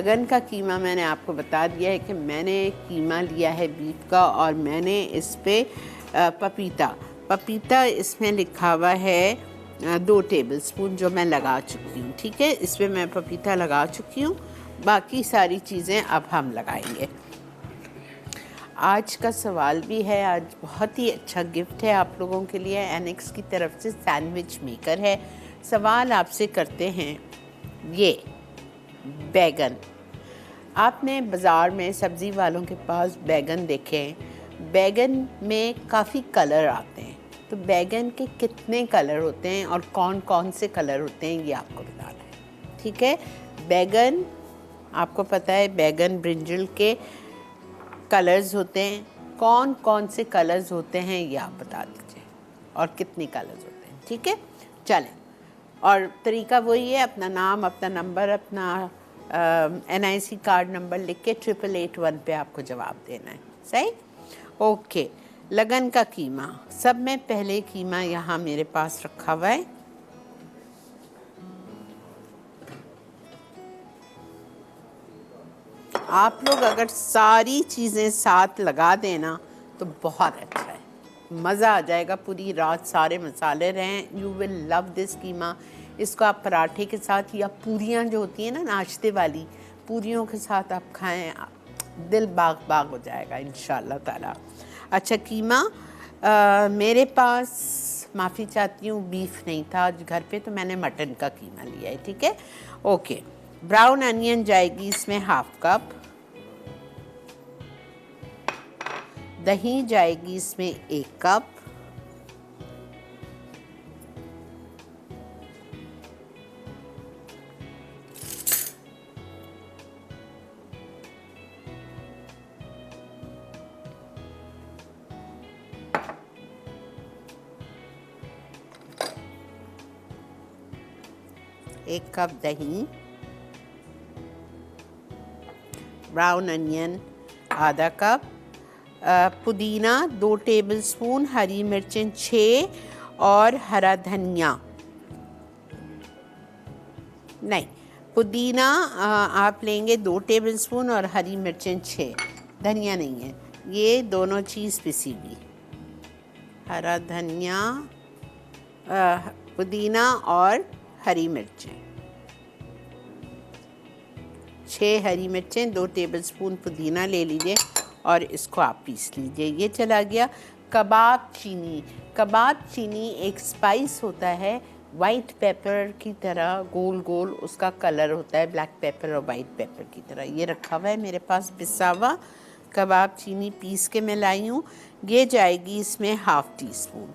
लगन का कीमा मैंने आपको बता दिया है कि मैंने कीमा लिया है बीफ का, और मैंने इस पे पपीता इसमें लिखा हुआ है 2 टेबलस्पून, जो मैं लगा चुकी हूँ। ठीक है, इस पर मैं पपीता लगा चुकी हूँ। बाकी सारी चीज़ें अब हम लगाएंगे। आज का सवाल भी है, आज बहुत ही अच्छा गिफ्ट है आप लोगों के लिए। एनेक्स की तरफ से सैंडविच मेकर है। सवाल आपसे करते हैं, ये बैगन, आपने बाज़ार में सब्ज़ी वालों के पास बैगन देखे हैं। बैगन में काफ़ी कलर आते हैं, तो बैगन के कितने कलर होते हैं और कौन कौन से कलर होते हैं ये आपको बताना है। ठीक है, बैगन आपको पता है, बैगन ब्रिंजल के कलर्स होते हैं। कौन कौन से कलर्स होते हैं ये आप बता दीजिए, और कितने कलर्स होते हैं। ठीक है, चलें। और तरीका वही है, अपना नाम, अपना नंबर, अपना NIC कार्ड नंबर लिख के 8881 पे आपको जवाब देना है। सही, ओके। लगन का कीमा, सब में पहले कीमा यहाँ मेरे पास रखा हुआ है। आप लोग अगर सारी चीज़ें साथ लगा देना तो बहुत अच्छा है, मज़ा आ जाएगा। पूरी रात सारे मसाले रहें। यू विल लव दिस कीमा। इसको आप पराठे के साथ, या पूरियाँ जो होती हैं ना नाश्ते वाली, पूरियों के साथ आप खाएं, दिल बाग बाग हो जाएगा इंशाल्लाह ताला। अच्छा, कीमा मेरे पास, माफ़ी चाहती हूँ, बीफ नहीं था आज घर पे, तो मैंने मटन का कीमा लिया है। ठीक है, ओके। ब्राउन अनियन जाएगी इसमें 1/2 कप। दही जाएगी इसमें 1 कप। एक कप दही, ब्राउन अनियन आधा कप, पुदीना 2 टेबलस्पून, हरी मिर्चें 6 और हरा धनिया, नहीं, पुदीना आप लेंगे 2 टेबलस्पून और हरी मिर्चें 6, धनिया नहीं है, ये दोनों चीज़ पिसी हुई। हरा धनिया, पुदीना और हरी मिर्चें, 6 हरी मिर्चें, 2 टेबलस्पून पुदीना ले लीजिए और इसको आप पीस लीजिए। ये चला गया। कबाब चीनी, कबाब चीनी एक स्पाइस होता है, वाइट पेपर की तरह, गोल गोल उसका कलर होता है, ब्लैक पेपर और वाइट पेपर की तरह। ये रखा हुआ है मेरे पास पिसा हुआ कबाब चीनी, पीस के मैं लाई हूँ। ये जाएगी इसमें 1/2 टीस्पून,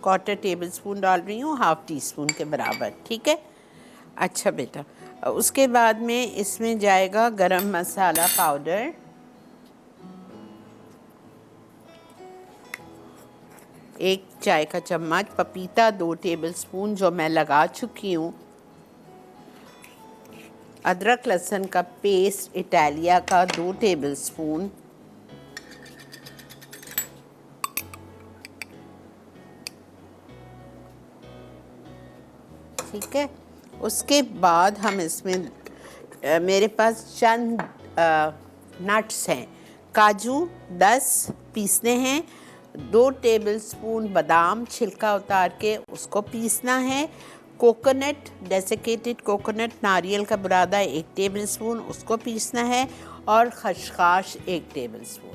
1/4 टेबलस्पून डाल रही हूँ, 1/2 टीस्पून के बराबर। ठीक है, अच्छा बेटा। उसके बाद में इसमें जाएगा गरम मसाला पाउडर, 1 चाय का चम्मच, पपीता 2 टेबलस्पून जो मैं लगा चुकी हूँ, अदरक लहसुन का पेस्ट इटालिया का 2 टेबलस्पून, ठीक है। उसके बाद हम इसमें मेरे पास चंद नट्स हैं, काजू 10 पीसने हैं, 2 टेबलस्पून बादाम छिलका उतार के उसको पीसना है, कोकोनट, डेसिकेटेड कोकोनट, नारियल का बुरादा 1 टेबलस्पून, उसको पीसना है, और खसखस 1 टेबलस्पून।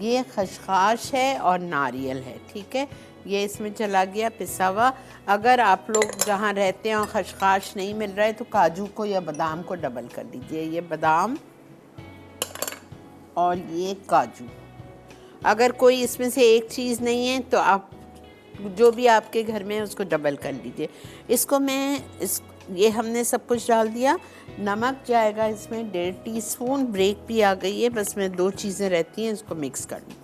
ये खसखस है और नारियल है। ठीक है, ये इसमें चला गया पिसा हुआ। अगर आप लोग जहाँ रहते हैं और खसखस नहीं मिल रहा है तो काजू को या बादाम को डबल कर लीजिए। ये बादाम और ये काजू। अगर कोई इसमें से एक चीज़ नहीं है तो आप जो भी आपके घर में है उसको डबल कर लीजिए। इसको ये हमने सब कुछ डाल दिया। नमक जाएगा इसमें 1.5 टीस्पून, ब्रेक भी आ गई है, बस में 2 चीज़ें रहती हैं, इसको मिक्स कर ली।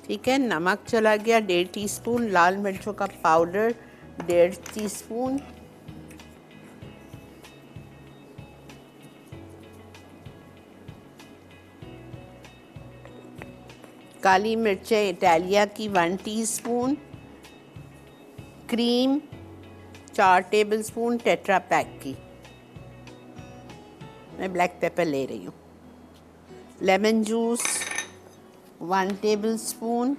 ठीक है, नमक चला गया 1.5 टीस्पून, लाल मिर्चों का पाउडर 1.5 टीस्पून, काली मिर्चें इटालिया की 1 teaspoon, cream 4 tablespoon tetra pack की मैं ब्लैक पेपर ले रही हूँ। लेमन जूस 1 टेबलस्पून,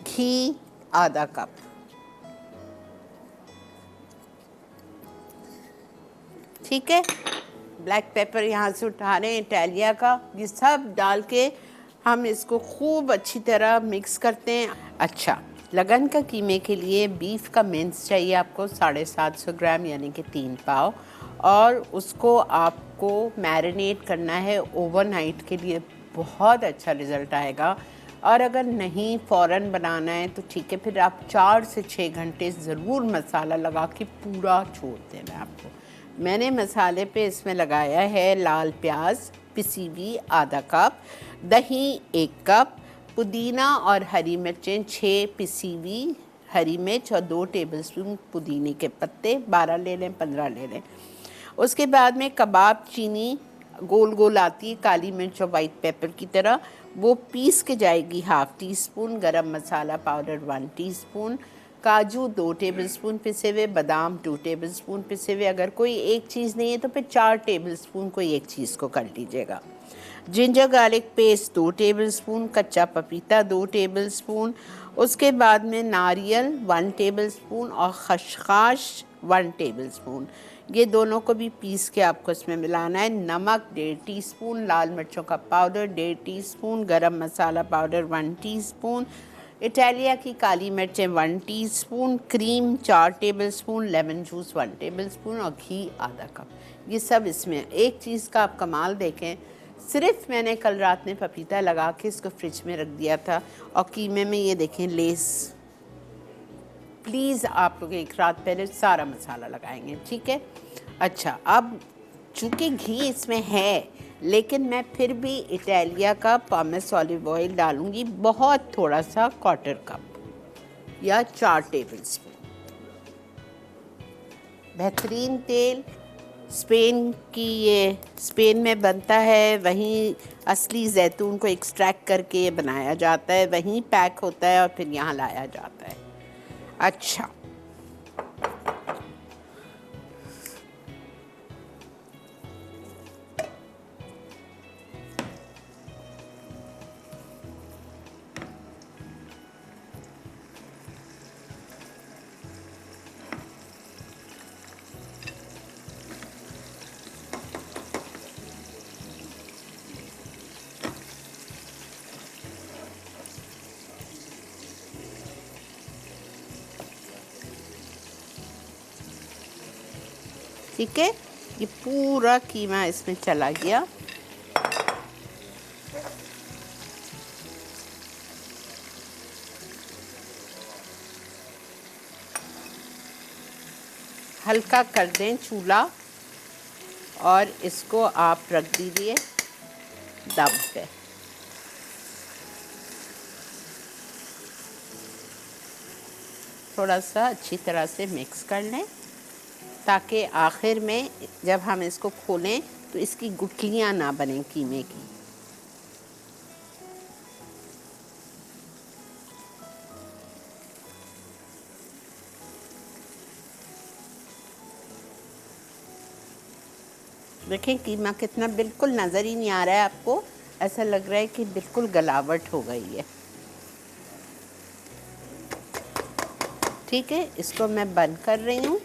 घी आधा कप, ठीक है। ब्लैक पेपर यहाँ से उठा रहे हैं इटालिया का। ये सब डाल के हम इसको खूब अच्छी तरह मिक्स करते हैं। अच्छा, लगन का कीमे के लिए बीफ का मिंस चाहिए आपको 750 ग्राम यानी कि 3 पाव, और उसको आपको मैरिनेट करना है ओवरनाइट के लिए। बहुत अच्छा रिज़ल्ट आएगा। और अगर नहीं फ़ौरन बनाना है तो ठीक है, फिर आप 4 से 6 घंटे ज़रूर मसाला लगा के पूरा छोड़ देना है आपको। मैंने मसाले पे इसमें लगाया है लाल प्याज पिसी हुई आधा कप, दही 1 कप, पुदीना और हरी मिर्चें 6 पिसी हुई हरी मिर्च और 2 टेबलस्पून पुदीने के पत्ते, 12 ले लें 15 ले लें। उसके बाद में कबाब चीनी गोल गोल आती है काली मिर्च और वाइट पेपर की तरह, वो पीस के जाएगी 1/2 टीस्पून। गरम मसाला पाउडर 1 टीस्पून, काजू 2 टेबलस्पून पिसे हुए, बादाम 2 टेबलस्पून पिसे हुए। अगर कोई एक चीज़ नहीं है तो फिर 4 टेबलस्पून कोई एक चीज़ को कर लीजिएगा। जिंजर गार्लिक पेस्ट 2 टेबलस्पून, कच्चा पपीता 2 टेबलस्पून, उसके बाद में नारियल 1 टेबलस्पून और खसखस 1 टेबलस्पून। ये दोनों को भी पीस के आपको इसमें मिलाना है। नमक 1.5 टीस्पून, लाल मिर्चों का पाउडर 1.5 टीस्पून, गरम मसाला पाउडर 1 टीस्पून, इटालिया की काली मिर्चें 1 teaspoon, cream 4 tablespoon, lemon juice 1 tablespoon और घी आधा कप। ये सब इसमें। एक चीज़ का आप कमाल देखें, सिर्फ मैंने कल रात में पपीता लगा के इसको फ्रिज में रख दिया था, और कीमे में ये देखें लेस। प्लीज़ आप लोग एक रात पहले सारा मसाला लगाएंगे, ठीक है। अच्छा, अब चूँकि घी इसमें है, लेकिन मैं फिर भी इटालिया का पॉमेस ऑलिव ऑयल डालूँगी, बहुत थोड़ा सा, 1/4 कप या 4 टेबलस्पून। बेहतरीन तेल स्पेन में बनता है, वहीं असली जैतून को एक्सट्रैक्ट करके बनाया जाता है, वहीं पैक होता है और फिर यहाँ लाया जाता है। अच्छा, ठीक है, ये पूरा कीमा इसमें चला गया। हल्का कर दें चूल्हा और इसको आप रख दीजिए दम पे। थोड़ा सा अच्छी तरह से मिक्स कर लें ताकि आखिर में जब हम इसको खोलें तो इसकी गुठलियाँ ना बने कीमे की। देखें कीमा कितना बिल्कुल नज़र ही नहीं आ रहा है आपको, ऐसा लग रहा है कि बिल्कुल गलावट हो गई है। ठीक है, इसको मैं बंद कर रही हूँ।